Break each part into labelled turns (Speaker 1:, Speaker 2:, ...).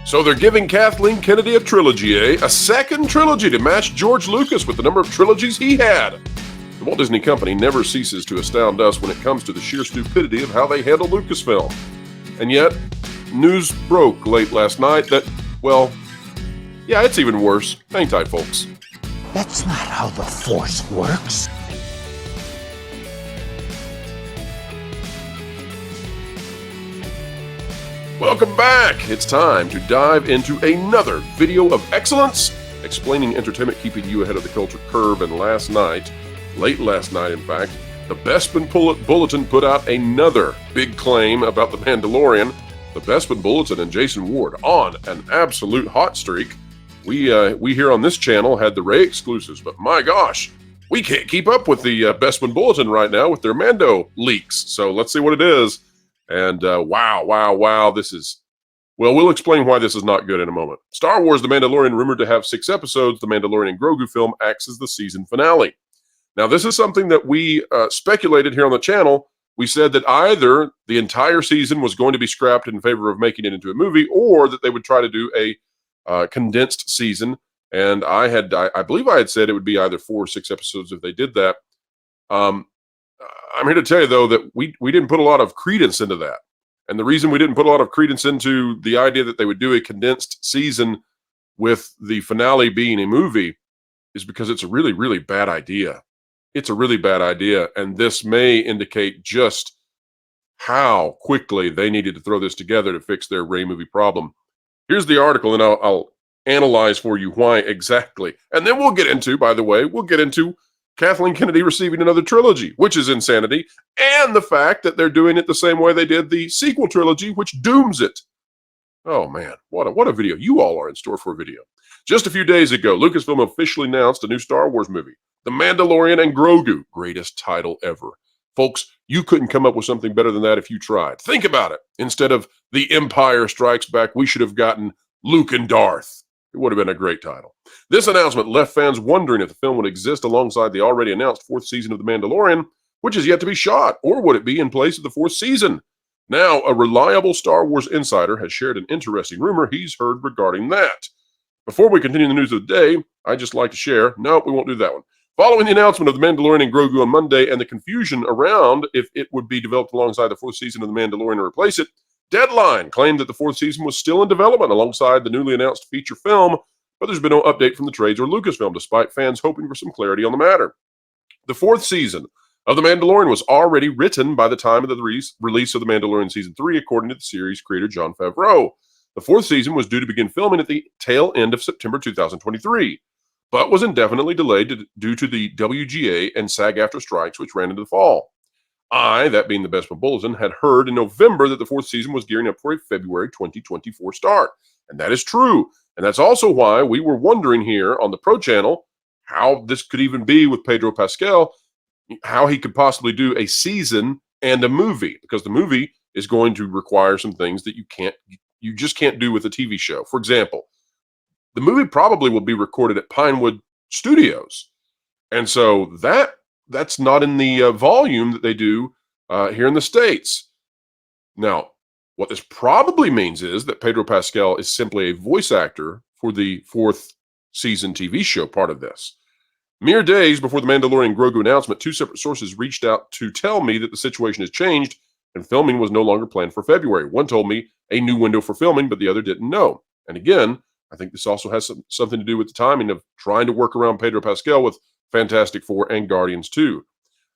Speaker 1: So they're giving Kathleen Kennedy a trilogy, eh? A second trilogy to match George Lucas with the number of trilogies he had. The Walt Disney Company never ceases to astound us when it comes to the sheer stupidity of how they handle Lucasfilm. And yet, news broke late last night that, well, yeah, it's even worse. Hang tight, folks.
Speaker 2: That's not how the Force works.
Speaker 1: Welcome back! It's time to dive into another video of excellence, explaining entertainment, keeping you ahead of the culture curve. And late last night in fact, the Bespin Bulletin put out another big claim about The Mandalorian. The Bespin Bulletin and Jason Ward on an absolute hot streak. We here on this channel had the Rey exclusives, but my gosh, we can't keep up with the Bespin Bulletin right now with their Mando leaks. So let's see what it is. And wow, this is... Well, we'll explain why this is not good in a moment. Star Wars The Mandalorian rumored to have 6 episodes. The Mandalorian and Grogu film acts as the season finale. Now, this is something that we speculated here on the channel. We said that either the entire season was going to be scrapped in favor of making it into a movie, or that they would try to do a condensed season. And I believe I had said it would be either 4 or 6 episodes if they did that. I'm here to tell you, though, that we didn't put a lot of credence into that. And the reason we didn't put a lot of credence into the idea that they would do a condensed season with the finale being a movie is because it's a really, really bad idea. It's a really bad idea. And this may indicate just how quickly they needed to throw this together to fix their Rey movie problem. Here's the article, and I'll analyze for you why exactly. And then we'll get into, by the way, Kathleen Kennedy receiving another trilogy, which is insanity, and the fact that they're doing it the same way they did the sequel trilogy, which dooms it. Oh man, what a video. You all are in store for a video. Just a few days ago, Lucasfilm officially announced a new Star Wars movie, The Mandalorian and Grogu. Greatest title ever. Folks, you couldn't come up with something better than that if you tried. Think about it. Instead of The Empire Strikes Back, we should have gotten Luke and Darth. It would have been a great title. This announcement left fans wondering if the film would exist alongside the already announced 4th season of The Mandalorian, which is yet to be shot, or would it be in place of the 4th season? Now, a reliable Star Wars insider has shared an interesting rumor he's heard regarding that. Before we continue the news of the day, I'd just like to share, no, we won't do that one. Following the announcement of The Mandalorian and Grogu on Monday and the confusion around if it would be developed alongside the 4th season of The Mandalorian or replace it, Deadline claimed that the 4th season was still in development alongside the newly announced feature film, but there's been no update from the trades or Lucasfilm, despite fans hoping for some clarity on the matter. The 4th season of The Mandalorian was already written by the time of the release of The Mandalorian Season 3, according to the series creator Jon Favreau. The 4th season was due to begin filming at the tail end of September 2023, but was indefinitely delayed due to the WGA and SAG-AFTRA strikes, which ran into the fall. That being the Bespin Bulletin, had heard in November that the 4th season was gearing up for a February 2024 start. And that is true. And that's also why we were wondering here on the Pro Channel how this could even be with Pedro Pascal, how he could possibly do a season and a movie, because the movie is going to require some things that you just can't do with a TV show. For example, the movie probably will be recorded at Pinewood Studios. And so that's not in the volume that they do here in the States. Now, what this probably means is that Pedro Pascal is simply a voice actor for the 4th season TV show part of this. Mere days before the Mandalorian Grogu announcement, 2 separate sources reached out to tell me that the situation has changed and filming was no longer planned for February. One told me a new window for filming, but the other didn't know. And again, I think this also has something to do with the timing of trying to work around Pedro Pascal with Fantastic Four and Guardians 2.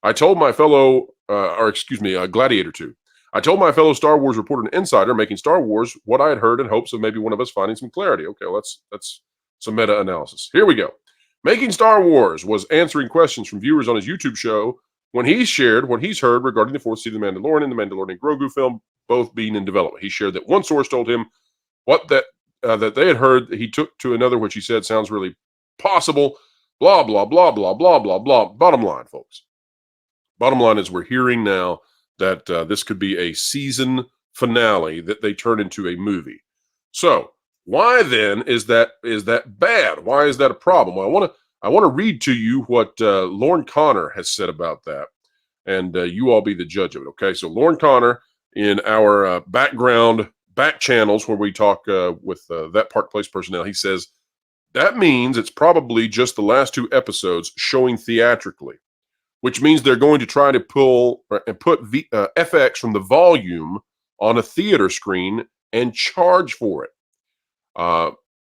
Speaker 1: I told my fellow, Gladiator 2. I told my fellow Star Wars reporter and insider making Star Wars what I had heard in hopes of maybe one of us finding some clarity. Okay, well, that's some meta-analysis. Here we go. Making Star Wars was answering questions from viewers on his YouTube show when he shared what he's heard regarding the 4th season of The Mandalorian and the Mandalorian Grogu film both being in development. He shared that one source told him that they had heard that he took to another, which he said sounds really possible, blah, blah, blah, blah, blah, blah, blah. Bottom line, folks. Bottom line is we're hearing now that this could be a season finale that they turn into a movie. So why then is that bad? Why is that a problem? Well, I want to read to you what Lorne Connor has said about that, and you all be the judge of it. Okay, so Lorne Connor in our background back channels where we talk with that Park Place personnel, he says that means it's probably just the last 2 episodes showing theatrically, which means they're going to try to pull and put FX from the volume on a theater screen and charge for it.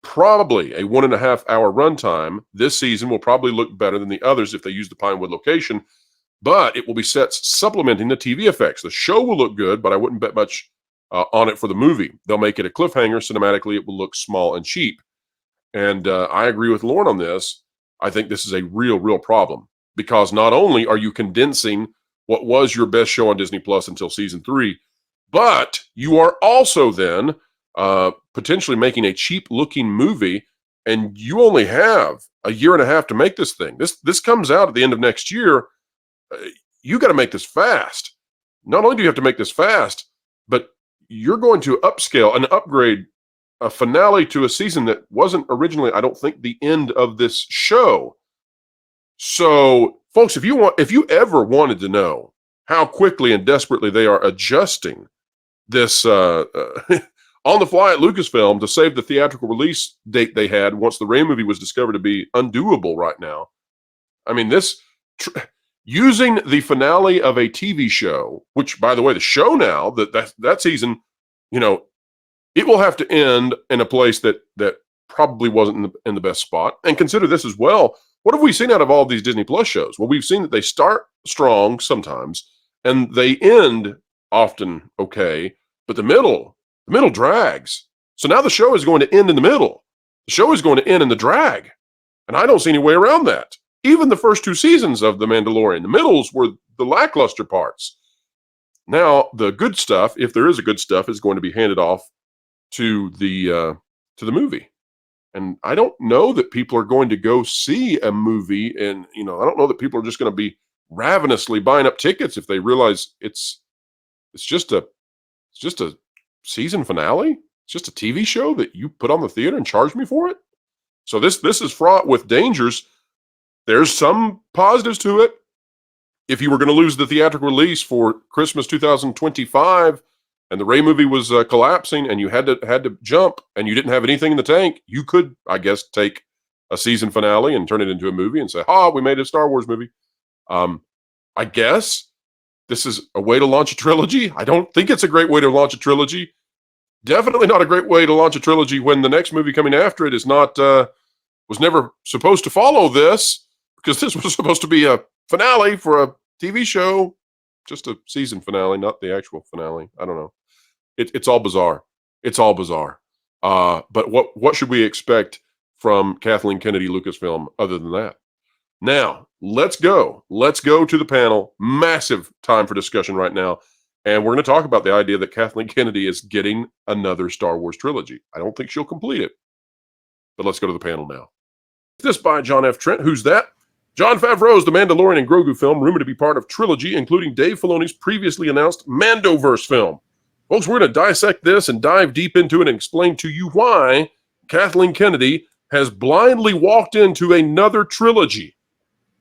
Speaker 1: Probably a 1.5 hour runtime. This season will probably look better than the others if they use the Pinewood location, but it will be sets supplementing the TV effects. The show will look good, but I wouldn't bet much on it for the movie. They'll make it a cliffhanger. Cinematically, it will look small and cheap. And I agree with Lauren on this. I think this is a real problem, because not only are you condensing what was your best show on Disney Plus until season 3, but you are also then potentially making a cheap-looking movie, and you only have a 1.5 years to make this thing. This comes out at the end of next year. You got to make this fast. Not only do you have to make this fast, but you're going to upscale and upgrade a finale to a season that wasn't originally, I don't think, the end of this show. So, folks, if you ever wanted to know how quickly and desperately they are adjusting this on the fly at Lucasfilm to save the theatrical release date they had once the Rey movie was discovered to be undoable right now. I mean, using the finale of a TV show, which, by the way, the show now, that season, it will have to end in a place that probably wasn't in the best spot. And consider this as well. What have we seen out of all of these Disney Plus shows? Well, we've seen that they start strong sometimes, and they end often okay, but the middle drags. So now the show is going to end in the middle. The show is going to end in the drag. And I don't see any way around that. Even the first 2 seasons of The Mandalorian, the middles were the lackluster parts. Now, the good stuff, if there is a good stuff, is going to be handed off to the movie. And I don't know that people are going to go see a movie, and I don't know that people are just going to be ravenously buying up tickets if they realize it's just a season finale. It's just a TV show that you put on the theater and charge me for it. So this is fraught with dangers. There's some positives to it. If you were going to lose the theatrical release for Christmas 2025 and the Rey movie was collapsing and you had to jump and you didn't have anything in the tank, you could, I guess, take a season finale and turn it into a movie and say, we made a Star Wars movie. I guess this is a way to launch a trilogy. I don't think it's a great way to launch a trilogy. Definitely not a great way to launch a trilogy when the next movie coming after it is not was never supposed to follow this, because this was supposed to be a finale for a TV show, just a season finale, not the actual finale. I don't know. It's all bizarre. It's all bizarre. But what should we expect from Kathleen Kennedy Lucasfilm other than that? Now, let's go to the panel. Massive time for discussion right now. And we're going to talk about the idea that Kathleen Kennedy is getting another Star Wars trilogy. I don't think she'll complete it. But let's go to the panel now. This by John F. Trent. Who's that? Jon Favreau's The Mandalorian and Grogu film, rumored to be part of Trilogy, including Dave Filoni's previously announced Mandoverse film. Folks, we're going to dissect this and dive deep into it and explain to you why Kathleen Kennedy has blindly walked into another trilogy.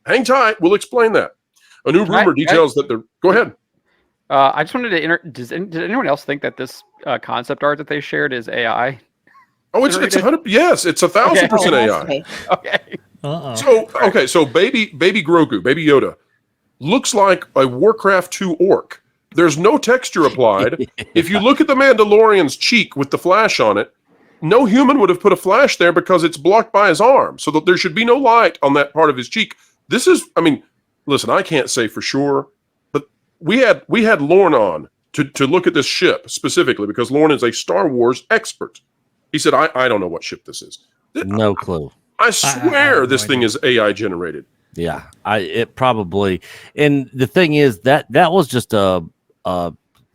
Speaker 1: Hang tight. We'll explain that. A new rumor details that the... Go ahead.
Speaker 3: I just wanted to... Did anyone else think that this concept art that they shared is AI?
Speaker 1: Oh, it's 100. Yes, it's 1,000% AI.
Speaker 3: Okay.
Speaker 1: So baby Grogu, baby Yoda, looks like a Warcraft 2 orc. There's no texture applied. If you look at the Mandalorian's cheek with the flash on it, no human would have put a flash there because it's blocked by his arm, so that there should be no light on that part of his cheek. This is, listen, I can't say for sure, but we had Lorne on to look at this ship specifically because Lorne is a Star Wars expert. He said, I don't know what ship this is.
Speaker 4: No clue.
Speaker 1: I swear this thing is AI generated.
Speaker 4: Yeah, it probably. And the thing is that was just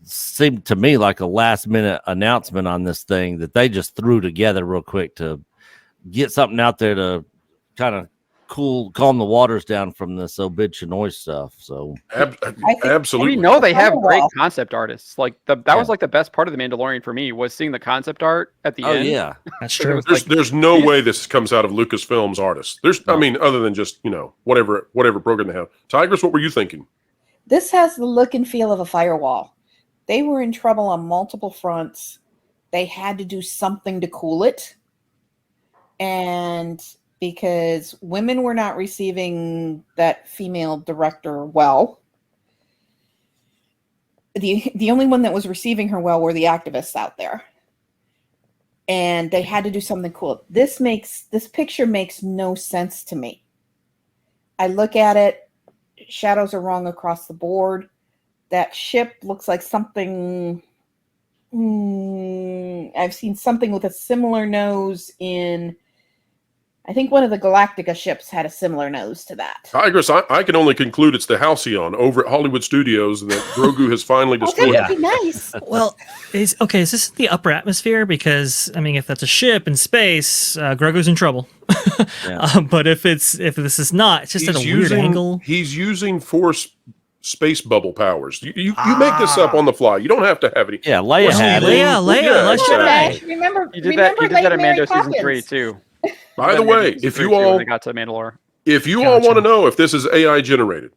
Speaker 4: seemed to me like a last minute announcement on this thing that they just threw together real quick to get something out there to kind of calm the waters down from this Obid Chinoy stuff. So
Speaker 1: absolutely,
Speaker 3: we know they have great concept artists. Like that was like the best part of the Mandalorian for me was seeing the concept art at the end.
Speaker 4: Oh yeah,
Speaker 5: that's true.
Speaker 1: There's no way this comes out of Lucasfilm's artists. Other than just whatever program they have. Tigress, what were you thinking?
Speaker 6: This has the look and feel of a firewall. They were in trouble on multiple fronts.
Speaker 5: they had to do something to cool it. And because women were not receiving that female director well, the only one that was receiving her well were the activists out there. And they had to do something cool. This picture makes no sense to me. I look at it, shadows are wrong across the board. That ship looks like something. I've seen something with a similar nose in. I think one of the Galactica ships had a similar nose to that.
Speaker 1: Tigress, I can only conclude it's the Halcyon over at Hollywood Studios, and that Grogu has finally destroyed.
Speaker 5: That would be nice.
Speaker 6: Well, is this the upper atmosphere? Because I mean, if that's a ship in space, Grogu's in trouble.
Speaker 4: Yeah.
Speaker 6: But if this is not, it's just at a weird angle.
Speaker 1: He's using force space bubble powers. You make this up on the fly. You don't have to have any.
Speaker 4: Yeah, Leia had it.
Speaker 6: Leia, let's try.
Speaker 5: Remember,
Speaker 3: He did that
Speaker 5: Lady
Speaker 3: in
Speaker 5: Mary
Speaker 3: Mando season
Speaker 5: Poppins.
Speaker 3: 3 too.
Speaker 1: By the way, if you all
Speaker 3: got to Mandalore,
Speaker 1: if you all want to know if this is AI generated,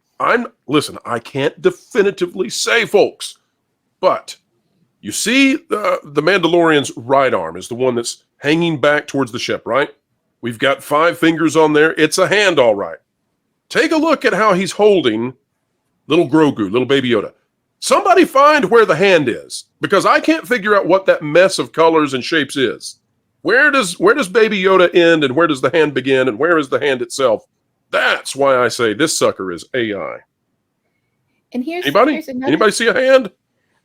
Speaker 1: listen, I can't definitively say, folks, but you see the Mandalorian's right arm is the one that's hanging back towards the ship, right? We've got 5 fingers on there. It's a hand, all right. Take a look at how he's holding little Grogu, little Baby Yoda. Somebody find where the hand is, because I can't figure out what that mess of colors and shapes is. Where does Baby Yoda end, and where does the hand begin, and where is the hand itself? That's why I say this sucker is AI.
Speaker 5: And here's
Speaker 1: Anybody see a hand?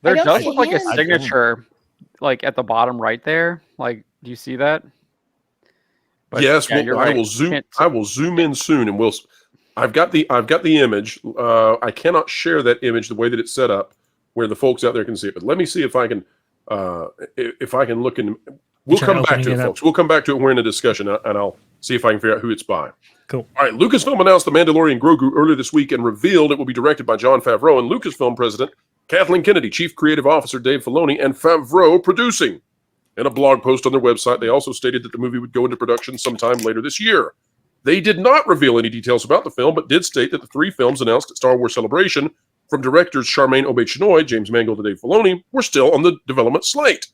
Speaker 3: there
Speaker 5: don't
Speaker 3: does
Speaker 5: see
Speaker 3: look like a
Speaker 5: hands.
Speaker 3: signature, like at the bottom right there. Like, do you see that? But,
Speaker 1: Yes,
Speaker 3: yeah, you're
Speaker 1: I
Speaker 3: right.
Speaker 1: will zoom.
Speaker 3: Can't-
Speaker 1: I will zoom in soon, and I've got the image. I cannot share that image the way that it's set up, where the folks out there can see it. But let me see if I can look in. We'll
Speaker 6: Try
Speaker 1: come back
Speaker 6: opening
Speaker 1: to
Speaker 6: it
Speaker 1: it,
Speaker 6: up.
Speaker 1: folks. We'll come back to it. We're in a discussion, and I'll see if I can figure out who it's by.
Speaker 6: Cool.
Speaker 1: All right, Lucasfilm announced The Mandalorian Grogu earlier this week and revealed it will be directed by Jon Favreau, and Lucasfilm president Kathleen Kennedy, chief creative officer Dave Filoni, and Favreau producing. In a blog post on their website, they also stated that the movie would go into production sometime later this year. They did not reveal any details about the film, but did state that the 3 films announced at Star Wars Celebration from directors Charmaine Obaid-Chinoy, James Mangold, and Dave Filoni were still on the development slate.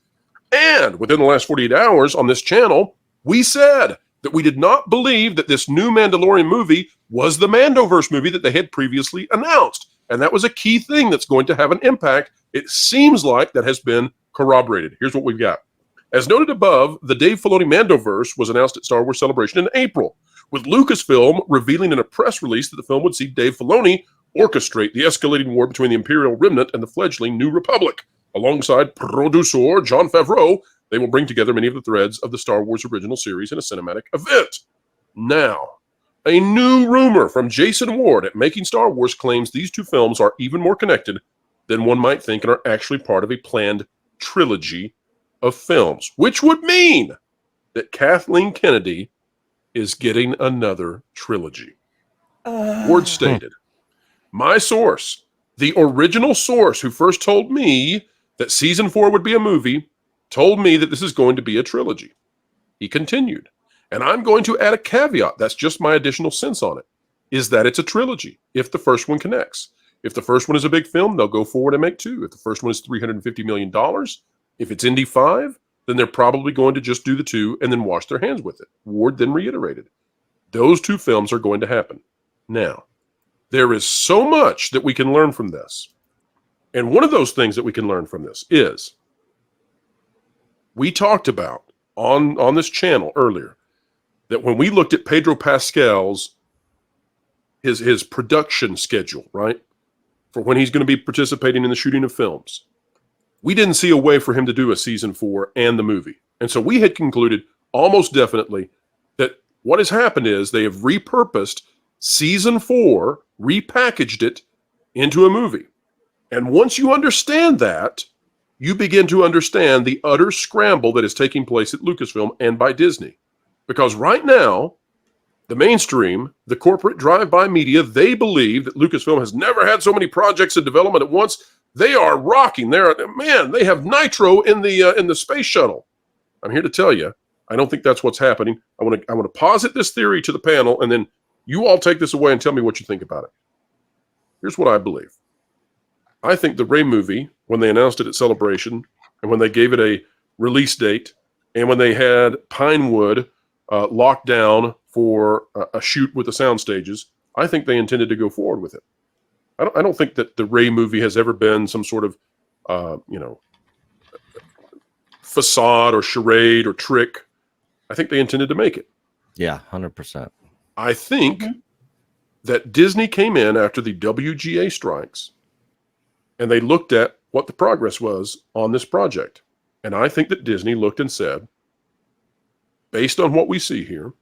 Speaker 1: And within the last 48 hours on this channel, we said that we did not believe that this new Mandalorian movie was the Mandoverse movie that they had previously announced. And that was a key thing that's going to have an impact. It seems like that has been corroborated. Here's what we've got. As noted above, the Dave Filoni Mandoverse was announced at Star Wars Celebration in April, with Lucasfilm revealing in a press release that the film would see Dave Filoni orchestrate the escalating war between the Imperial Remnant and the fledgling New Republic. Alongside producer Jon Favreau, they will bring together many of the threads of the Star Wars original series in a cinematic event. Now, a new rumor from Jason Ward at Making Star Wars claims these 2 films are even more connected than one might think and are actually part of a planned trilogy of films, which would mean that Kathleen Kennedy is getting another trilogy. Ward stated, my source, the original source who first told me that season 4 would be a movie, told me that this is going to be a trilogy. He continued, and I'm going to add a caveat, that's just my additional sense on it, is that it's a trilogy if the first one connects. If the first one is a big film, they'll go forward and make 2. If the first one is $350 million, if it's Indy 5, then they're probably going to just do the 2 and then wash their hands with it. Ward then reiterated, those 2 films are going to happen. Now, there is so much that we can learn from this. And one of those things that we can learn from this is we talked about on this channel earlier that when we looked at Pedro Pascal's his production schedule, right, for when he's going to be participating in the shooting of films, we didn't see a way for him to do a season 4 and the movie. And so we had concluded almost definitely that what has happened is they have repurposed season 4, repackaged it into a movie. And once you understand that, you begin to understand the utter scramble that is taking place at Lucasfilm and by Disney. Because right now, the mainstream, the corporate drive-by media, they believe that Lucasfilm has never had so many projects in development at once. They are rocking. They have nitro in the space shuttle. I'm here to tell you, I don't think that's what's happening. I want to posit this theory to the panel, and then you all take this away and tell me what you think about it. Here's what I believe. I think the Rey movie, when they announced it at Celebration, and when they gave it release date and when they had Pinewood locked down for a shoot with the sound stages, I think they intended to go forward with it. I don't think that the Rey movie has ever been some sort of, facade or charade or trick. I think they intended to make it.
Speaker 4: Yeah, 100%.
Speaker 1: I think that Disney came in after the WGA strikes and they looked at what the progress was on this project. And I think that Disney looked and said, based on what we see here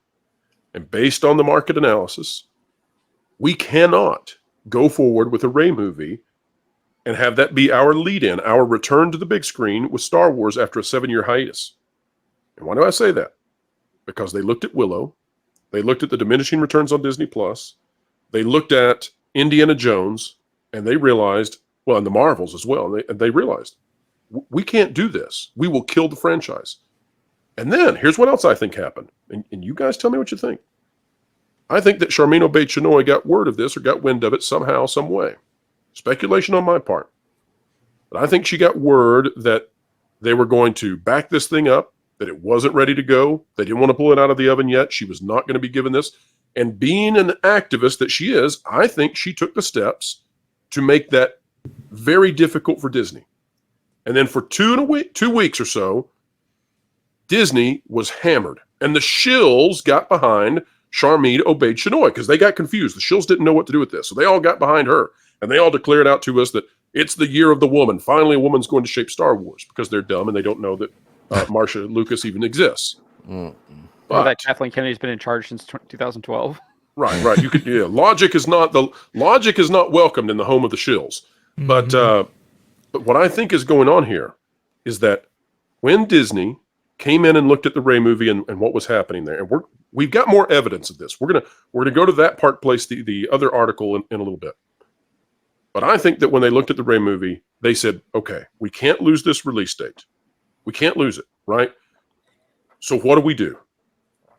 Speaker 1: and based on the market analysis, we cannot go forward with a Rey movie and have that be our lead-in, our return to the big screen with Star Wars after a 7-year hiatus. And why do I say that? Because they looked at Willow, they looked at the diminishing returns on Disney Plus, they looked at Indiana Jones, and they realized, well, and the Marvels as well, and they realized, we can't do this. We will kill the franchise. And then, here's what else I think happened. And you guys tell me what you think. I think that Charmin Obaid-Chinoy got word of this or got wind of it somehow, some way. Speculation on my part. But I think she got word that they were going to back this thing up, that it wasn't ready to go. They didn't want to pull it out of the oven yet. She was not going to be given this. And being an activist that she is, I think she took the steps to make that very difficult for Disney. And then for 2 weeks or so, Disney was hammered. And the shills got behind Charmin Obaid-Chinoy because they got confused. The shills didn't know what to do with this. So they all got behind her. And they all declared out to us that it's the year of the woman. Finally, a woman's going to shape Star Wars because they're dumb and they don't know that Marcia Lucas even exists.
Speaker 3: But that Kathleen Kennedy's been in charge since 2012.
Speaker 1: Right. You could, logic is not welcomed in the home of the shills. But what I think is going on here is that when Disney came in and looked at the Rey movie and what was happening there, and we've got more evidence of this. We're gonna go to that part, place the other article in a little bit. But I think that when they looked at the Rey movie, they said, okay, we can't lose this release date. We can't lose it, right? So what do we do?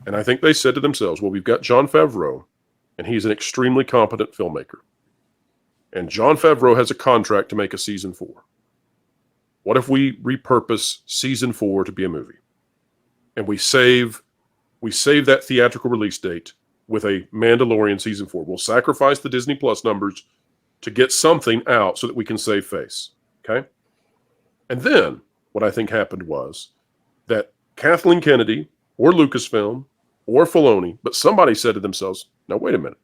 Speaker 1: And I think they said to themselves, well, we've got Jon Favreau, and he's an extremely competent filmmaker. And Jon Favreau has a contract to make a season 4. What if we repurpose season 4 to be a movie? And we save that theatrical release date with a Mandalorian season 4. We'll sacrifice the Disney Plus numbers to get something out so that we can save face. Okay? And then what I think happened was that Kathleen Kennedy or Lucasfilm or Filoni, but somebody said to themselves, now wait a minute.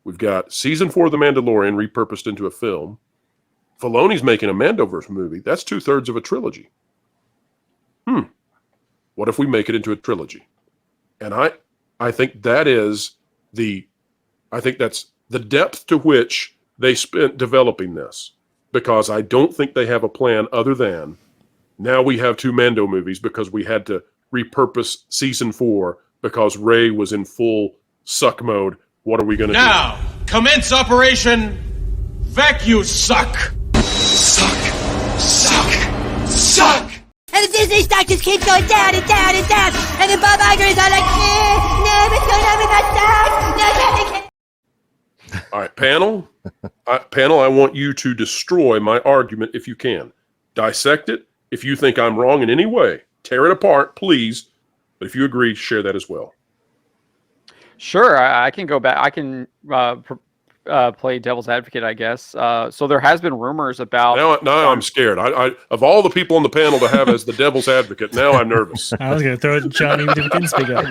Speaker 1: We've got season 4 of The Mandalorian repurposed into a film. Filoni's making a Mandoverse movie. That's 2/3 of a trilogy. What if we make it into a trilogy? And I think that's the depth to which they spent developing this, because I don't think they have a plan other than now we have 2 Mando movies because we had to repurpose season 4 because Rey was in full suck mode. What are we going to do?
Speaker 7: Now, commence Operation Vacuum Suck! Suck! Suck! Suck!
Speaker 8: And the Disney stock just keeps going down and down and down. And the Bob Igers are like, no, it's going up in my stock. No,
Speaker 1: All right, panel. Panel, I want you to destroy my argument if you can. Dissect it. If you think I'm wrong in any way, tear it apart, please. But if you agree, share that as well.
Speaker 3: Sure, I can go back. I can play devil's advocate, I guess. So there has been rumors about.
Speaker 1: Now I'm scared. I of all the people on the panel to have as the devil's advocate, now I'm nervous.
Speaker 6: I was going to throw it to Johnny if he didn't speak up.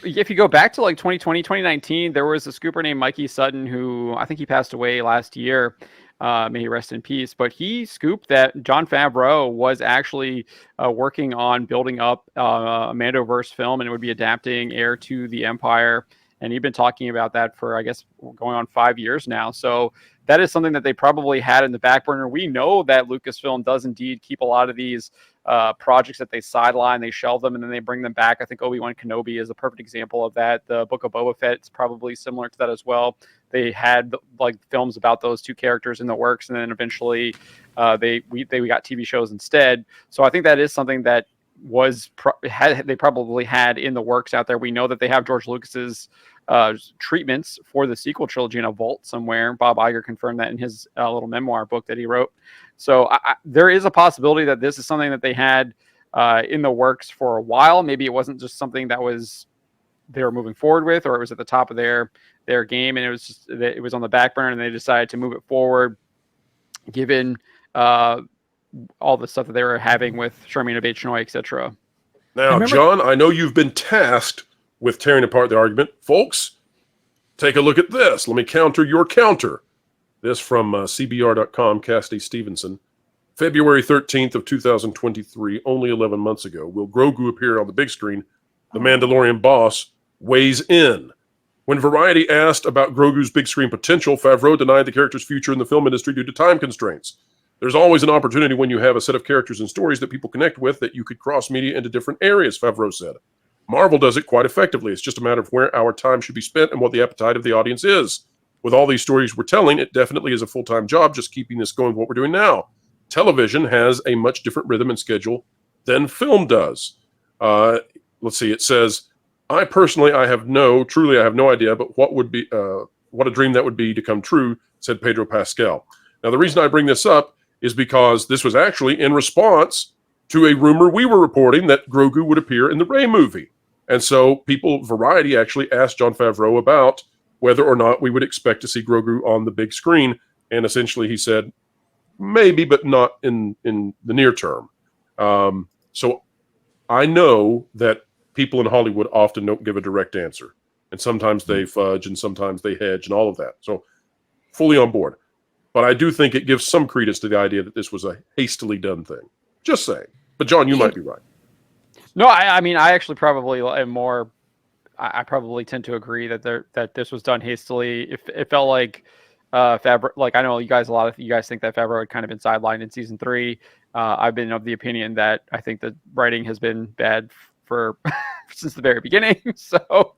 Speaker 3: If you go back to like 2020, 2019, there was a scooper named Mikey Sutton who I think he passed away last year. May he rest in peace. But he scooped that Jon Favreau was actually working on building up a Mandoverse film, and it would be adapting Heir to the Empire. And he'd been talking about that for, I guess, going on 5 years now. So that is something that they probably had in the back burner. We know that Lucasfilm does indeed keep a lot of these projects that they sideline, they shelve them, and then they bring them back. I think Obi-Wan Kenobi is a perfect example of that. The Book of Boba Fett is probably similar to that as well. They had like films about those 2 characters in the works, and then eventually we got TV shows instead. So I think that is something that they probably had in the works out there. We know that they have George Lucas's treatments for the sequel trilogy in a vault somewhere. Bob Iger confirmed that in his little memoir book that he wrote. So there is a possibility that this is something that they had in the works for a while. Maybe it wasn't just something that they were moving forward with, or it was at the top of their game, and it was on the back burner, and they decided to move it forward, given all the stuff that they were having with Charmaine Obaid-Chinoy, etc.
Speaker 1: Now, John, I know you've been tasked with tearing apart the argument. Folks, take a look at this. Let me counter your counter. This from CBR.com, Cassidy Stevenson. February 13th of 2023, only 11 months ago, will Grogu appear on the big screen? The Mandalorian boss weighs in. When Variety asked about Grogu's big screen potential, Favreau denied the character's future in the film industry due to time constraints. There's always an opportunity when you have a set of characters and stories that people connect with that you could cross media into different areas, Favreau said. Marvel does it quite effectively. It's just a matter of where our time should be spent and what the appetite of the audience is. With all these stories we're telling, it definitely is a full-time job just keeping this going, what we're doing now. Television has a much different rhythm and schedule than film does. Let's see, it says, I have no idea, but what a dream that would be to come true, said Pedro Pascal. Now, the reason I bring this up is because this was actually in response to a rumor we were reporting that Grogu would appear in the Rey movie. And so Variety actually asked Jon Favreau about whether or not we would expect to see Grogu on the big screen. And essentially he said, maybe, but not in the near term. So I know that people in Hollywood often don't give a direct answer. And sometimes they fudge and sometimes they hedge and all of that. So fully on board. But I do think it gives some credence to the idea that this was a hastily done thing. Just saying. But John, you might be right.
Speaker 3: No, I mean, I actually probably am more. I probably tend to agree that this was done hastily. It felt like Favreau. Like, I know a lot of you guys think that Favreau had kind of been sidelined in season 3. I've been of the opinion that I think the writing has been bad for since the very beginning. So,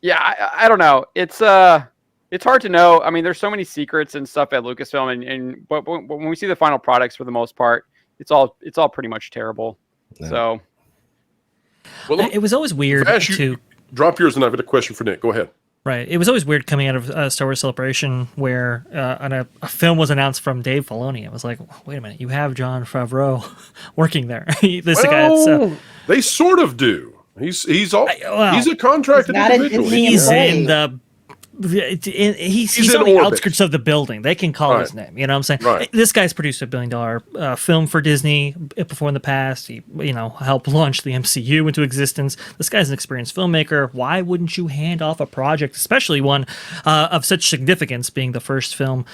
Speaker 3: yeah, I don't know. It's hard to know. I mean, there's so many secrets and stuff at Lucasfilm, but when we see the final products, for the most part, it's all pretty much terrible. Yeah. So,
Speaker 6: well, it was always weird to
Speaker 1: drop yours, and I've got a question for Nick. Go ahead.
Speaker 6: Right. It was always weird coming out of Star Wars Celebration where a film was announced from Dave Filoni. It was like, wait a minute, you have Jon Favreau working there.
Speaker 1: They sort of do. He's a contracted individual.
Speaker 6: He's in the. He's on the outskirts of the building. They can call his name. You know what I'm saying?
Speaker 1: Right.
Speaker 6: This guy's produced $1 billion film for Disney before in the past. He, helped launch the MCU into existence. This guy's an experienced filmmaker. Why wouldn't you hand off a project, especially one of such significance, being the first film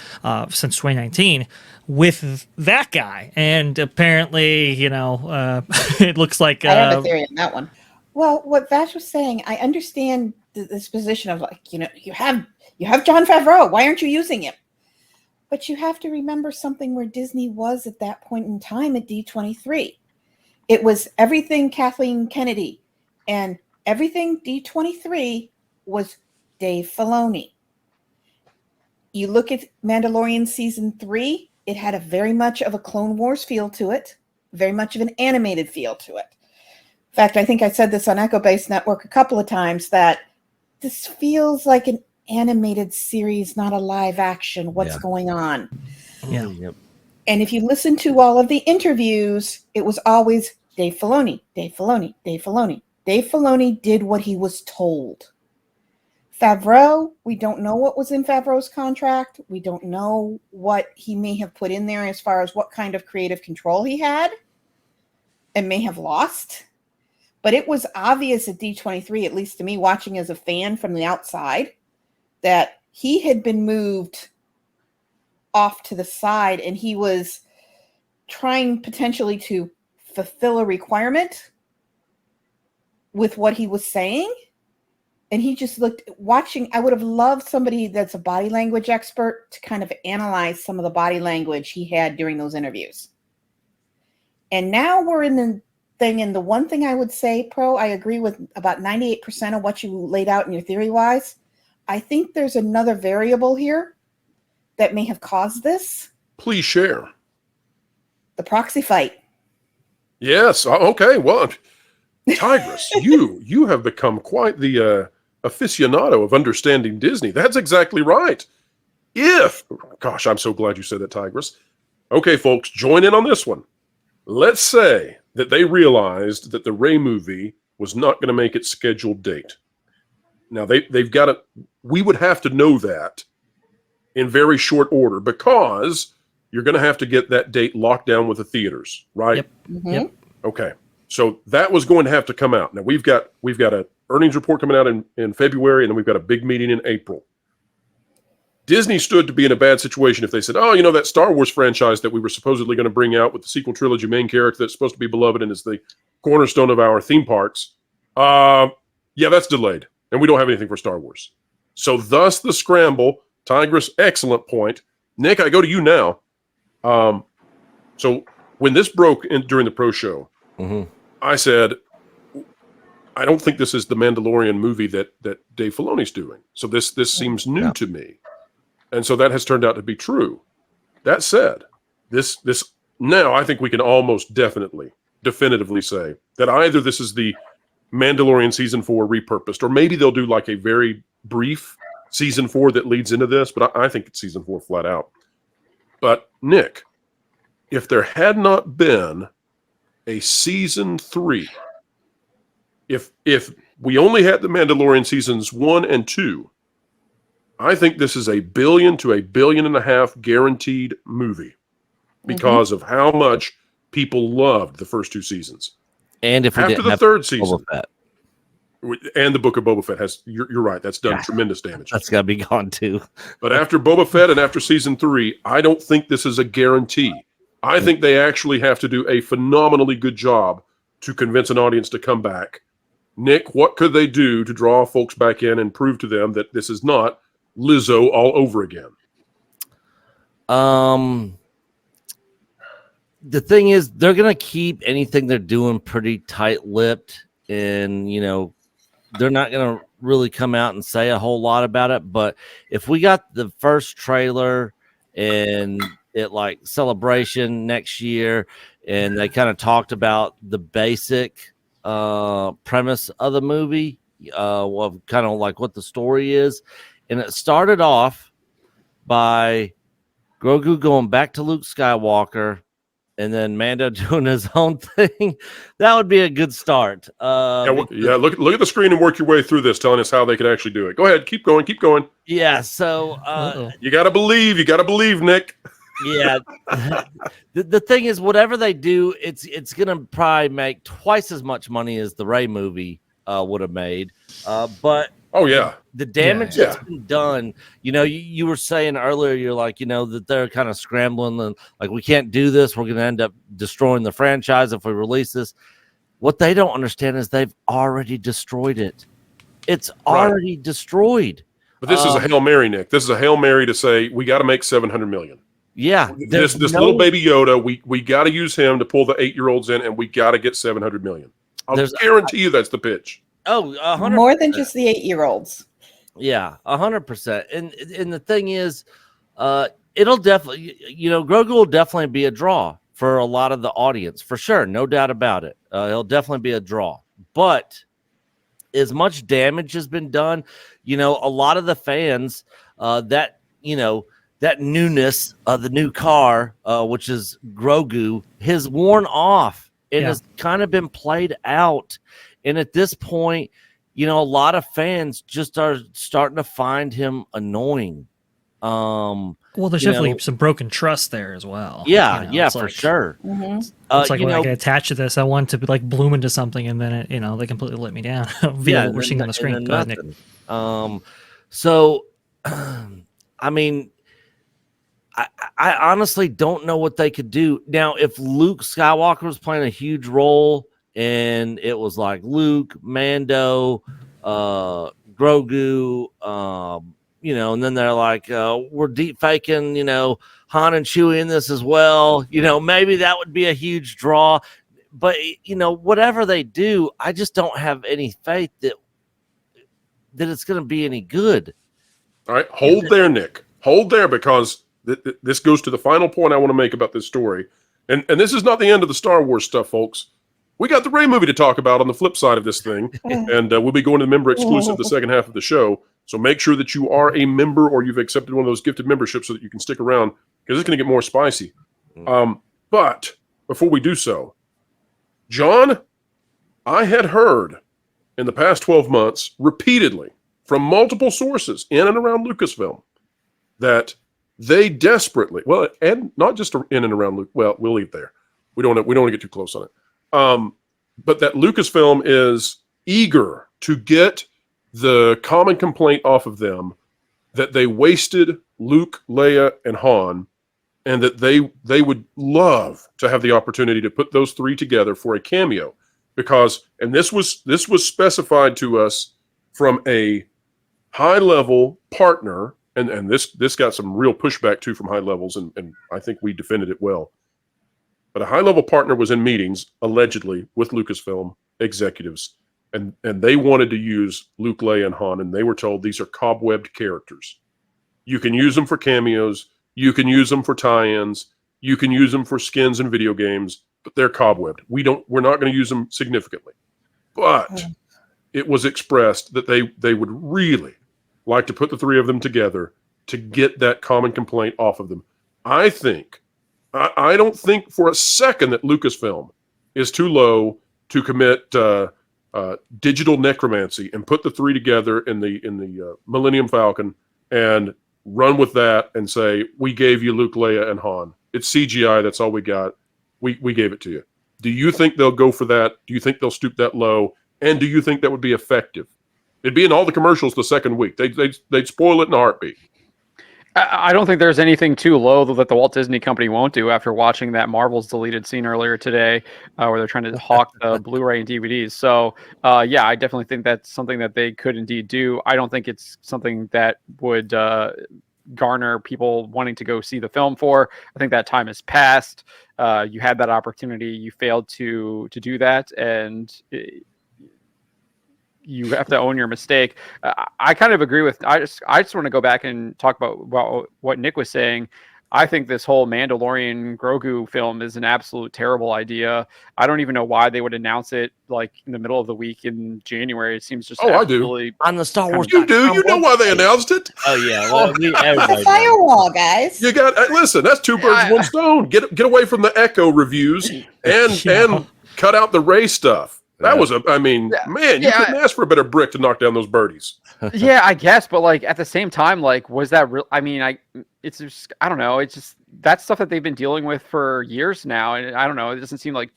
Speaker 6: since 2019, with that guy? And apparently, it looks like
Speaker 5: I have a theory on that one. Well, what Vash was saying, I understand this position of you have Jon Favreau. Why aren't you using him? But you have to remember something where Disney was at that point in time at D23. It was everything Kathleen Kennedy, and everything D23 was Dave Filoni. You look at Mandalorian season 3, it had a very much of a Clone Wars feel to it, very much of an animated feel to it. In fact, I think I said this on Echo Base Network a couple of times that this feels like an animated series, not a live action. What's going on?
Speaker 6: Yeah.
Speaker 4: Yep.
Speaker 5: And if you listen to all of the interviews, it was always Dave Filoni, Dave Filoni, Dave Filoni. Dave Filoni did what he was told. Favreau, we don't know what was in Favreau's contract. We don't know what he may have put in there as far as what kind of creative control he had and may have lost. But it was obvious at D23, at least to me, watching as a fan from the outside, that he had been moved off to the side and he was trying potentially to fulfill a requirement with what he was saying. And he just looked, watching, I would have loved somebody that's a body language expert to kind of analyze some of the body language he had during those interviews. And now we're in the thing, and the one thing I would say, I agree with about 98% of what you laid out in your theory-wise. I think there's another variable here that may have caused this.
Speaker 1: Please share.
Speaker 5: The proxy fight.
Speaker 1: Yes. Okay. Well, Tigress, you have become quite the aficionado of understanding Disney. That's exactly right. Gosh, I'm so glad you said that, Tigress. Okay, folks, join in on this one. Let's say that they realized that the Rey movie was not going to make its scheduled date. Now, they've got to, we would have to know that in very short order because you're going to have to get that date locked down with the theaters, right?
Speaker 6: Yep.
Speaker 5: Mhm.
Speaker 6: Yep.
Speaker 1: Okay. So that was going to have to come out. Now we've got an earnings report coming out in February, and then we've got a big meeting in April. Disney stood to be in a bad situation if they said, oh, that Star Wars franchise that we were supposedly going to bring out with the sequel trilogy main character that's supposed to be beloved and is the cornerstone of our theme parks. Yeah, that's delayed. And we don't have anything for Star Wars. So thus the scramble. Tigress, excellent point. Nick, I go to you now. So when this broke during the pro show, I said, I don't think this is the Mandalorian movie that Dave Filoni's doing. So this seems new to me. And so that has turned out to be true. That said, this now I think we can almost definitively say that either this is the Mandalorian season 4 repurposed, or maybe they'll do like a very brief season 4 that leads into this, but I think it's season 4 flat out. But Nick, if there had not been a season 3, if we only had the Mandalorian seasons 1 and 2, I think this is $1 billion to $1.5 billion guaranteed movie because of how much people loved the first 2 seasons.
Speaker 4: And if we
Speaker 1: after
Speaker 4: didn't
Speaker 1: the
Speaker 4: have
Speaker 1: third season,
Speaker 4: Boba Fett.
Speaker 1: and the Book of Boba Fett has, you're right, that's done tremendous damage.
Speaker 4: That's got to be gone too.
Speaker 1: But after Boba Fett and after season 3, I don't think this is a guarantee. I think they actually have to do a phenomenally good job to convince an audience to come back. Nick, what could they do to draw folks back in and prove to them that this is not Lizzo all over again?
Speaker 4: The thing is, they're going to keep anything they're doing pretty tight-lipped, and, they're not going to really come out and say a whole lot about it. But if we got the first trailer and it like Celebration next year, and they kind of talked about the basic premise of the movie, of kind of like what the story is, and it started off by Grogu going back to Luke Skywalker, and then Mando doing his own thing, that would be a good start.
Speaker 1: Look at the screen and work your way through this, telling us how they could actually do it. Go ahead, keep going.
Speaker 4: Yeah, so
Speaker 1: you gotta believe, Nick.
Speaker 4: Yeah, the thing is, whatever they do, it's gonna probably make twice as much money as the Rey movie would have made. But
Speaker 1: oh yeah,
Speaker 4: the damage that's been done. You were saying earlier, you're like, that they're kind of scrambling and like, we can't do this. We're going to end up destroying the franchise if we release this. What they don't understand is they've already destroyed it. It's already destroyed.
Speaker 1: But this is a Hail Mary, Nick. This is a Hail Mary to say we got to make $700 million.
Speaker 4: Yeah,
Speaker 1: this little baby Yoda, we got to use him to pull the 8-year-olds in, and we got to get $700 million. I'll guarantee you that's the pitch.
Speaker 4: Oh, 100%.
Speaker 5: More than just the 8-year-olds.
Speaker 4: Yeah, 100%. And the thing is, it'll definitely, Grogu will definitely be a draw for a lot of the audience, for sure, no doubt about it. He'll definitely be a draw. But as much damage has been done, a lot of the fans that newness of the new car, which is Grogu, has worn off and has kind of been played out. And at this point, a lot of fans just are starting to find him annoying.
Speaker 6: Well, there's definitely some broken trust there as well.
Speaker 4: Yeah, for sure.
Speaker 5: Mm-hmm.
Speaker 6: It's like when I get attached to this, I want to like bloom into something, and then it, they completely let me down via what we're seeing on the screen. Go ahead, Nick.
Speaker 4: So, I mean, I honestly don't know what they could do now. If Luke Skywalker was playing a huge role, and it was like Luke, Mando, Grogu, and then they're like, we're deep faking, Han and Chewie in this as well. Maybe that would be a huge draw. But, whatever they do, I just don't have any faith that it's going to be any good.
Speaker 1: All right, hold there, Nick. Hold there, because this goes to the final point I want to make about this story. And this is not the end of the Star Wars stuff, folks. we got the Rey movie to talk about on the flip side of this thing, and we'll be going to the member exclusive the second half of the show. So make sure that you are a member or you've accepted one of those gifted memberships so that you can stick around because it's going to get more spicy. But before we do so, John, I had heard in the past 12 months repeatedly from multiple sources in and around Lucasfilm that they desperately, well, and not just in and around, well, we'll leave there. We don't want to get too close on it. But that Lucasfilm is eager to get the common complaint off of them that they wasted Luke, Leia, and Han, and that they would love to have the opportunity to put those three together for a cameo. Because, and this was specified to us from a high-level partner, and this got some real pushback too from high levels, and I think we defended it well. But a high-level partner was in meetings, allegedly, with Lucasfilm executives, and they wanted to use Luke, Leia, and Han, and they were told these are cobwebbed characters. You can use them for cameos, you can use them for tie-ins, you can use them for skins in video games, but they're cobwebbed. We're not going to use them significantly. But it was expressed that they would really like to put the three of them together to get that common complaint off of them. I don't think for a second that Lucasfilm is too low to commit digital necromancy and put the three together in the Millennium Falcon and run with that and say, we gave you Luke, Leia, and Han. It's CGI. That's all we got. We gave it to you. Do you think they'll go for that? Do you think they'll stoop that low? And do you think that would be effective? It'd be in all the commercials the second week. They'd spoil it in a heartbeat.
Speaker 3: I don't think there's anything too low that the Walt Disney Company won't do after watching that Marvel's deleted scene earlier today where they're trying to hawk the Blu-ray and DVDs. So, yeah, I definitely think that's something that they could indeed do. I don't think it's something that would garner people wanting to go see the film for. I think that time has passed. You had that opportunity. You failed to do that, and you have to own your mistake. I kind of agree with. I just want to go back and talk about what Nick was saying. I think this whole Mandalorian Grogu film is an absolute terrible idea. I don't even know why they would announce it like in the middle of the week in January. It seems just
Speaker 1: I do
Speaker 4: on the Star Wars.
Speaker 1: You do. You know why they announced it?
Speaker 4: Oh yeah, well,
Speaker 5: It's a firewall, guys.
Speaker 1: You got listen. That's two birds, one stone. Get away from the Echo reviews and cut out the Rey stuff. That was man, you couldn't ask for a better brick to knock down those birdies.
Speaker 3: Yeah, I guess, but like at the same time, like, was that real? I mean, it's just, I don't know. It's just, that's stuff that they've been dealing with for years now. And I don't know. It doesn't seem like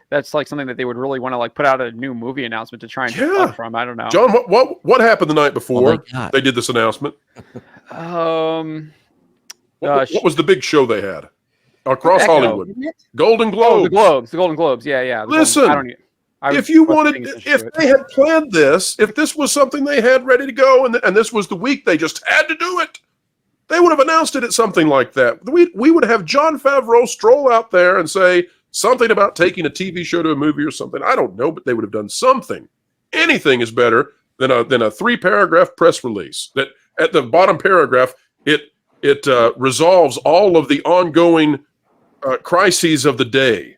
Speaker 3: that's like something that they would really want to like put out a new movie announcement to try and deflect from. I don't know.
Speaker 1: John, what happened the night before they did this announcement? What was the big show they had across Hollywood? Golden Globes.
Speaker 3: Oh, the Golden Globes. Yeah.
Speaker 1: Listen. If they had planned this, if this was something they had ready to go, and this was the week they just had to do it, they would have announced it at something like that. We would have Jon Favreau stroll out there and say something about taking a TV show to a movie or something. I don't know, but they would have done something. Anything is better than a 3-paragraph press release that at the bottom paragraph it resolves all of the ongoing crises of the day.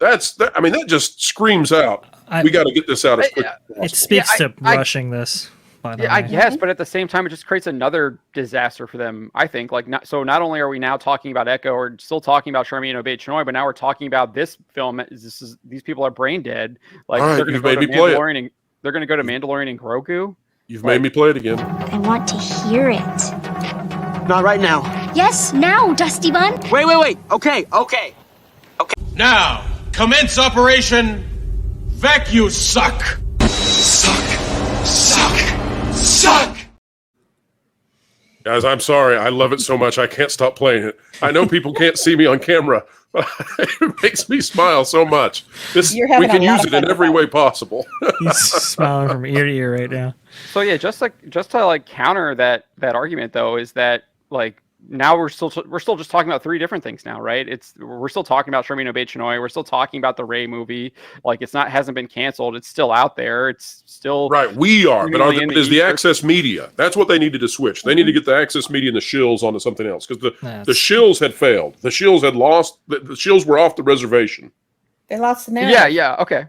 Speaker 1: That just screams out. We got to get this out as quick as possible.
Speaker 6: It speaks to rushing this.
Speaker 3: I guess, but at the same time, it just creates another disaster for them. I think, not only are we now talking about Echo, or still talking about Charmin Obey-Chinoy, but now we're talking about this film. These people are brain dead. Like, they're going to go to Mandalorian, and they're going to go to Mandalorian and Grogu.
Speaker 1: You've made me play it again.
Speaker 8: I want to hear it.
Speaker 9: Not right now.
Speaker 8: Yes, now, Dusty Bun.
Speaker 9: Wait. Okay.
Speaker 7: Now, commence Operation Vacuum Suck. Suck.
Speaker 1: Guys, I'm sorry. I love it so much. I can't stop playing it. I know people can't see me on camera, but it makes me smile so much. We can use it in every way possible.
Speaker 6: He's smiling from ear to ear right now.
Speaker 3: So yeah, just to counter that argument though, is that like now we're still just talking about three different things now, right? We're still talking about Charmin Obey-Chinoy. We're still talking about the Rey movie. Like hasn't been canceled. It's still out there. It's still
Speaker 1: right. We are, but is the access media? That's what they needed to switch. They need to get the access media and the shills onto something else because the shills had failed. The shills had lost. The shills were off the reservation.
Speaker 5: They lost the narrative.
Speaker 3: Yeah. Okay.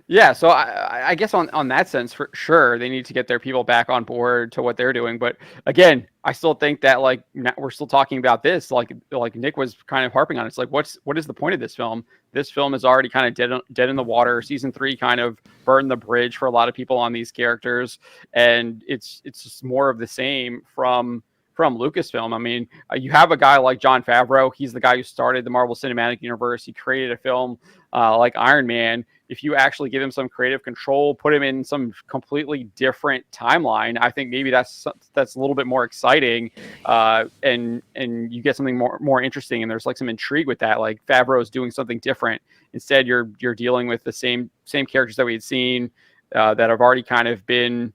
Speaker 3: Yeah, so I guess on that sense, for sure, they need to get their people back on board to what they're doing. But again, I still think that like we're still talking about this, like Nick was kind of harping on. It's like, what is the point of this film? This film is already kind of dead in the water. Season 3 kind of burned the bridge for a lot of people on these characters, and it's just more of the same from Lucasfilm. I mean, you have a guy like Jon Favreau. He's the guy who started the Marvel Cinematic Universe. He created a film like Iron Man. If you actually give him some creative control, put him in some completely different timeline, I think maybe that's a little bit more exciting, and you get something more interesting. And there's like some intrigue with that. Like Favreau is doing something different. Instead, you're dealing with the same characters that we had seen that have already kind of been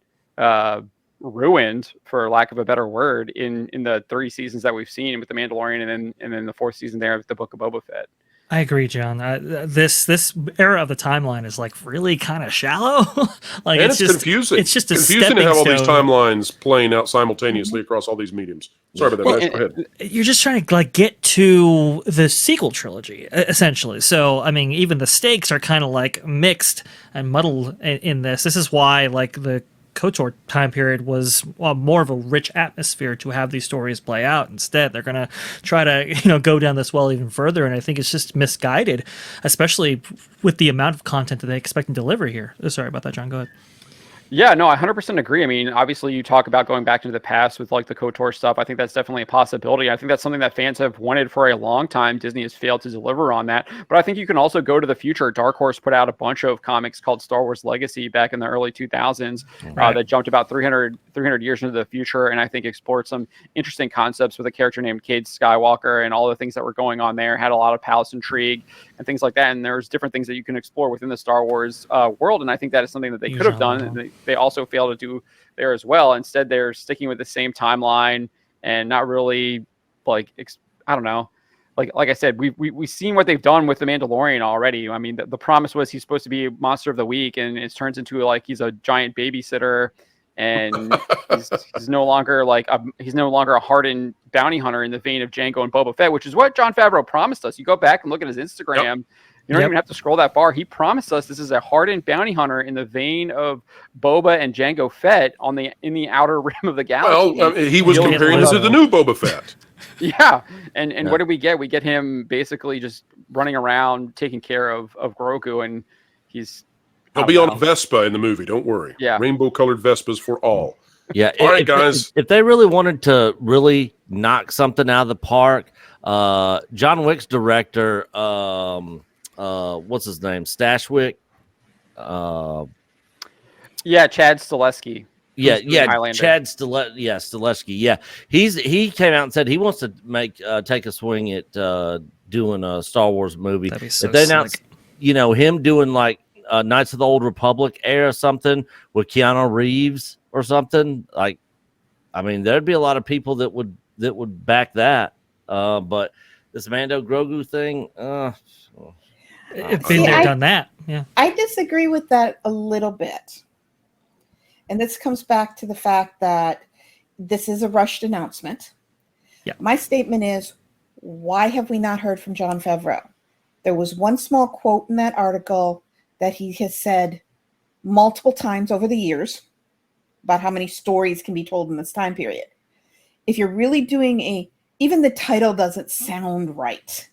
Speaker 3: ruined, for lack of a better word, in the 3 seasons that we've seen with the Mandalorian, and then the 4th season there with the Book of Boba Fett.
Speaker 6: I agree, John. This era of the timeline is like really kind of shallow. Like
Speaker 1: and
Speaker 6: it's just
Speaker 1: confusing.
Speaker 6: It's just a
Speaker 1: confusing to have all these
Speaker 6: stone.
Speaker 1: timelines playing out simultaneously across all these mediums. Sorry about that. Go ahead.
Speaker 6: You're just trying to like get to the sequel trilogy, essentially. So I mean, even the stakes are kind of like mixed and muddled in this. This is why like the KOTOR time period was more of a rich atmosphere to have these stories play out. Instead, they're going to try to go down this well even further, and I think it's just misguided, especially with the amount of content that they expect to deliver here. Sorry about that, John. Go ahead.
Speaker 3: Yeah, no, I 100% agree. I mean, obviously, you talk about going back into the past with like the KOTOR stuff. I think that's definitely a possibility. I think that's something that fans have wanted for a long time. Disney has failed to deliver on that. But I think you can also go to the future. Dark Horse put out a bunch of comics called Star Wars Legacy back in the early 2000s that jumped about 300 years into the future, and I think explored some interesting concepts with a character named Cade Skywalker and all the things that were going on there. Had a lot of palace intrigue and things like that. And there's different things that you can explore within the Star Wars world, and I think that is something that they could have done. And they also failed to do there as well. Instead, they're sticking with the same timeline and not really like I don't know. Like I said, we've seen what they've done with the Mandalorian already. I mean, the promise was he's supposed to be Monster of the Week, and it turns into like he's a giant babysitter, and he's no longer a hardened bounty hunter in the vein of Jango and Boba Fett, which is what Jon Favreau promised us. You go back and look at his Instagram. Yep. You don't even have to scroll that far. He promised us this is a hardened bounty hunter in the vein of Boba and Jango Fett in the outer rim of the galaxy.
Speaker 1: Well, he was comparing this to the new Boba Fett.
Speaker 3: Yeah, and what do we get? We get him basically just running around taking care of Grogu, and he'll
Speaker 1: be on a Vespa in the movie. Don't worry.
Speaker 3: Yeah,
Speaker 1: rainbow-colored Vespas for all.
Speaker 4: Yeah.
Speaker 1: All right, guys.
Speaker 4: If they really wanted to really knock something out of the park, John Wick's director, what's his name? Stashwick.
Speaker 3: Chad Stileski.
Speaker 4: Yeah, Chad Stileski. Yeah, he came out and said he wants to take a swing at doing a Star Wars movie.
Speaker 6: That'd be so
Speaker 4: if they announced, him doing like Knights of the Old Republic era something with Keanu Reeves or something, like, I mean, there'd be a lot of people that would back that. But this Mando Grogu thing,
Speaker 6: been there, done that. Yeah,
Speaker 5: I disagree with that a little bit. And this comes back to the fact that this is a rushed announcement.
Speaker 6: Yeah.
Speaker 5: My statement is, why have we not heard from Jon Favreau? There was one small quote in that article that he has said multiple times over the years about how many stories can be told in this time period. If you're really doing even the title doesn't sound right.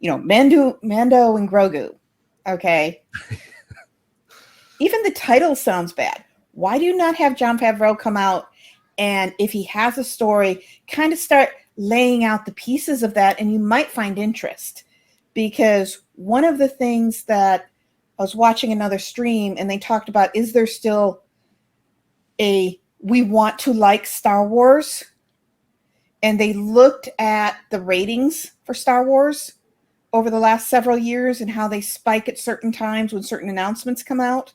Speaker 5: Mando and Grogu. Okay. Even the title sounds bad. Why do you not have Jon Favreau come out and, if he has a story, kind of start laying out the pieces of that, and you might find interest? Because one of the things that I was watching another stream, and they talked about, is there still we want to like Star Wars? And they looked at the ratings for Star Wars over the last several years and how they spike at certain times when certain announcements come out.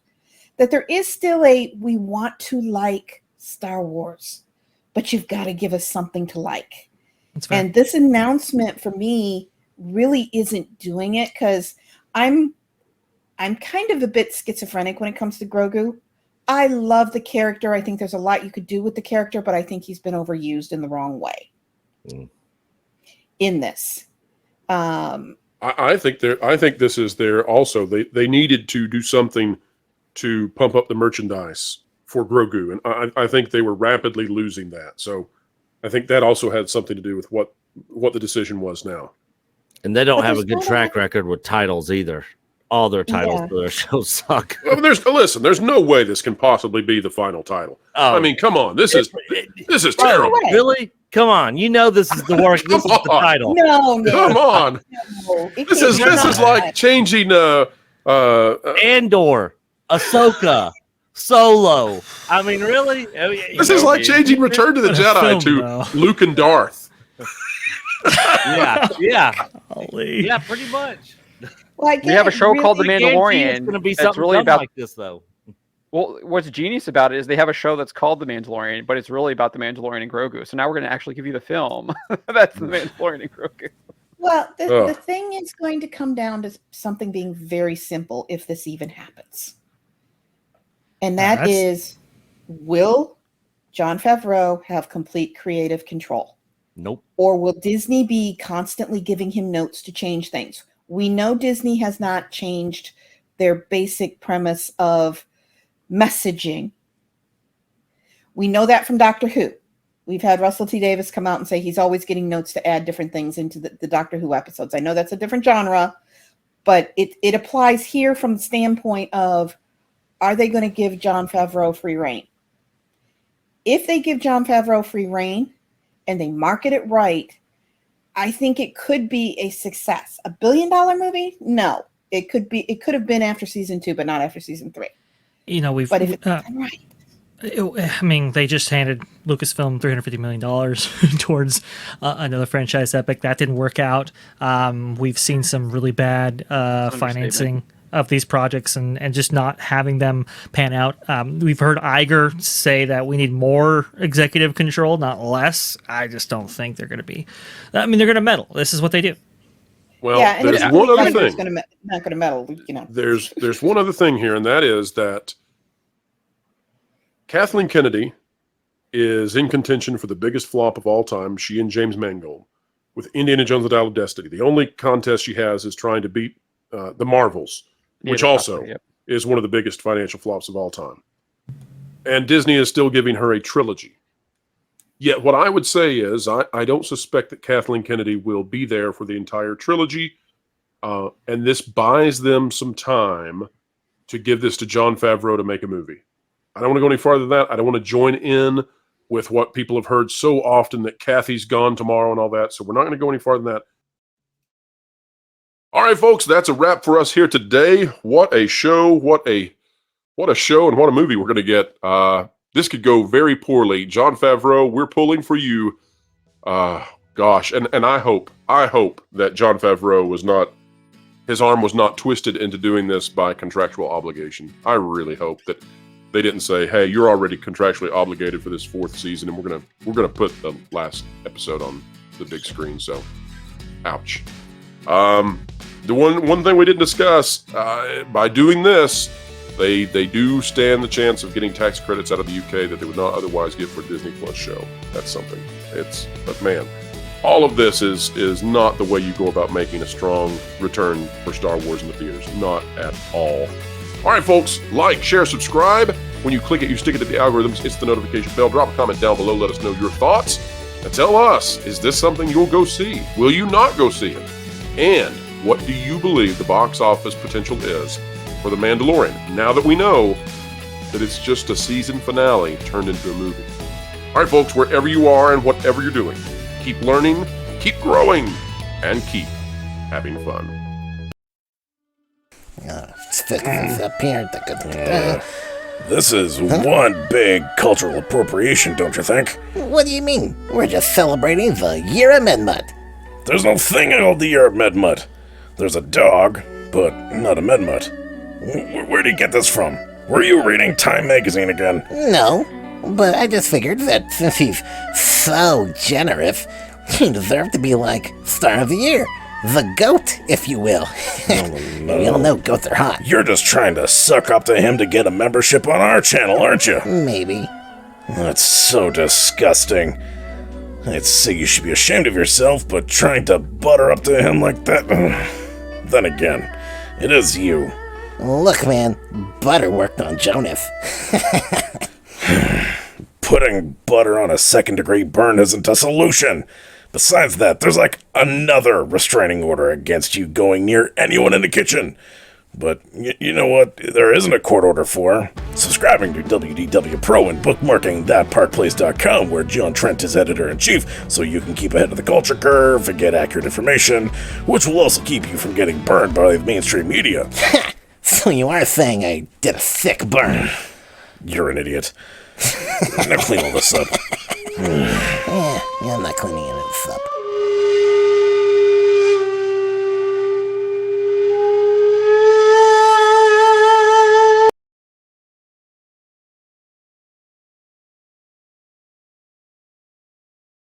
Speaker 5: That there is still we want to like Star Wars, but you've got to give us something to like. And this announcement for me really isn't doing it, because I'm kind of a bit schizophrenic when it comes to Grogu. I love the character. I think there's a lot you could do with the character, but I think he's been overused in the wrong way in this.
Speaker 1: I think this is their also. They needed to do something to pump up the merchandise for Grogu, and I think they were rapidly losing that. So I think that also had something to do with what the decision was now.
Speaker 4: And they don't
Speaker 5: But
Speaker 4: have a
Speaker 5: there's
Speaker 4: good
Speaker 5: no
Speaker 4: track record with titles either. All their titles
Speaker 5: Yeah.
Speaker 4: for their shows suck.
Speaker 1: Well, there's no way this can possibly be the final title.
Speaker 4: Oh.
Speaker 1: I mean, come on, this is terrible.
Speaker 5: way.
Speaker 4: Really? Come on. You know this is the work. This is the
Speaker 1: on.
Speaker 4: title.
Speaker 5: No, Nick,
Speaker 1: Come on,
Speaker 5: no. It
Speaker 1: this
Speaker 5: can't
Speaker 1: is
Speaker 5: be
Speaker 1: like
Speaker 5: that.
Speaker 1: changing
Speaker 4: Andor, Ahsoka, Solo. I mean, really? Oh, yeah,
Speaker 1: this is like changing Return to the
Speaker 6: What a
Speaker 1: Jedi
Speaker 6: film,
Speaker 1: to
Speaker 6: though.
Speaker 1: Luke and Darth.
Speaker 4: yeah.
Speaker 6: Golly.
Speaker 4: Yeah, pretty much.
Speaker 5: Well,
Speaker 3: We have a show called The
Speaker 4: I guarantee it's
Speaker 3: Mandalorian.
Speaker 4: going to be
Speaker 3: That's
Speaker 4: something
Speaker 3: really
Speaker 4: dumb
Speaker 3: about.
Speaker 4: like this, though.
Speaker 3: Well, what's genius about it is they have a show that's called The Mandalorian, but it's really about the Mandalorian and Grogu. So now we're going to actually give you the film. That's The Mandalorian and Grogu.
Speaker 5: Well,
Speaker 1: Ugh.
Speaker 5: the thing is going to come down to something being very simple if this even happens. And that
Speaker 6: That's-
Speaker 5: is, will Jon Favreau have complete creative control?
Speaker 4: Nope.
Speaker 5: Or will Disney be constantly giving him notes to change things? We know Disney has not changed their basic premise of messaging. We know that from Doctor Who. We've had Russell T. Davis come out and say he's always getting notes to add different things into the Doctor Who episodes. I know that's a different genre, but it applies here from the standpoint of, are they going to give Jon Favreau free reign? If they give Jon Favreau free reign and they market it right, I think it could be a success. $1 billion movie? No. It could have been after season 2, but not after season 3.
Speaker 6: You know,
Speaker 5: But if it's done right.
Speaker 6: I mean, they just handed Lucasfilm $350 million towards another franchise epic. That didn't work out. We've seen some really bad financing of these projects and just not having them pan out. We've heard Iger say that we need more executive control, not less. I just don't think they're going to be. I mean, they're going to meddle. This is what they do.
Speaker 1: Well,
Speaker 5: Yeah, and
Speaker 1: there's
Speaker 5: if
Speaker 1: one other
Speaker 5: Iger's
Speaker 1: thing.
Speaker 5: not going to meddle, you know.
Speaker 1: There's one other thing here, and that is that Kathleen Kennedy is in contention for the biggest flop of all time, she and James Mangold, with Indiana Jones and the Dial of Destiny. The only contest she has is trying to beat the Marvels, which also is one of the biggest financial flops of all time. And Disney is still giving her a trilogy. Yet what I would say is I don't suspect that Kathleen Kennedy will be there for the entire trilogy, and this buys them some time to give this to Jon Favreau to make a movie. I don't want to go any farther than that. I don't want to join in with what people have heard so often that Kathy's gone tomorrow and all that, so we're not going to go any farther than that. All right, folks, that's a wrap for us here today. What a show, what a show, and what a movie we're going to get. This could go very poorly. Jon Favreau, we're pulling for you. Gosh, and I hope that Jon Favreau his arm was not twisted into doing this by contractual obligation. I really hope that they didn't say, "Hey, you're already contractually obligated for this 4th season, and we're gonna put the last episode on the big screen." So, ouch. The one thing we didn't discuss, by doing this, they do stand the chance of getting tax credits out of the UK that they would not otherwise get for a Disney Plus show. That's something. But man, all of this is not the way you go about making a strong return for Star Wars in the theaters. Not at all. All right, folks, like, share, subscribe. When you click it, you stick it to the algorithms. It's the notification bell. Drop a comment down below. Let us know your thoughts. And tell us, is this something you'll go see? Will you not go see it? And what do you believe the box office potential is for The Mandalorian, now that we know that it's just a season finale turned into a movie? All right, folks, wherever you are and whatever you're doing, keep learning, keep growing, and keep having fun.
Speaker 10: This is one big cultural appropriation, don't you think?
Speaker 2: What do you mean? We're just celebrating the Year of Medmut.
Speaker 10: There's no thing called the Year of Medmut. There's a dog, but not a Medmut. Where do you get this from? Were you reading Time magazine again?
Speaker 2: No, but I just figured that since he's so generous, he deserved to be like Star of the Year. The goat, if you will.
Speaker 10: No.
Speaker 2: You all know goats are hot.
Speaker 10: You're just trying to suck up to him to get a membership on our channel, aren't you?
Speaker 2: Maybe.
Speaker 10: That's so disgusting. I'd say you should be ashamed of yourself, but trying to butter up to him like that... Then again, it is you.
Speaker 2: Look, man, butter worked on Jonas.
Speaker 10: Putting butter on a second-degree burn isn't a solution. Besides that, there's like another restraining order against you going near anyone in the kitchen. But you know what there isn't a court order for? Subscribing to WDW Pro and bookmarking thatparkplace.com, where John Trent is editor-in-chief, so you can keep ahead of the culture curve and get accurate information, which will also keep you from getting burned by the mainstream media.
Speaker 2: So you are saying I did a sick burn?
Speaker 10: You're an idiot. Now clean all this up.
Speaker 2: Yeah, I'm not cleaning this up.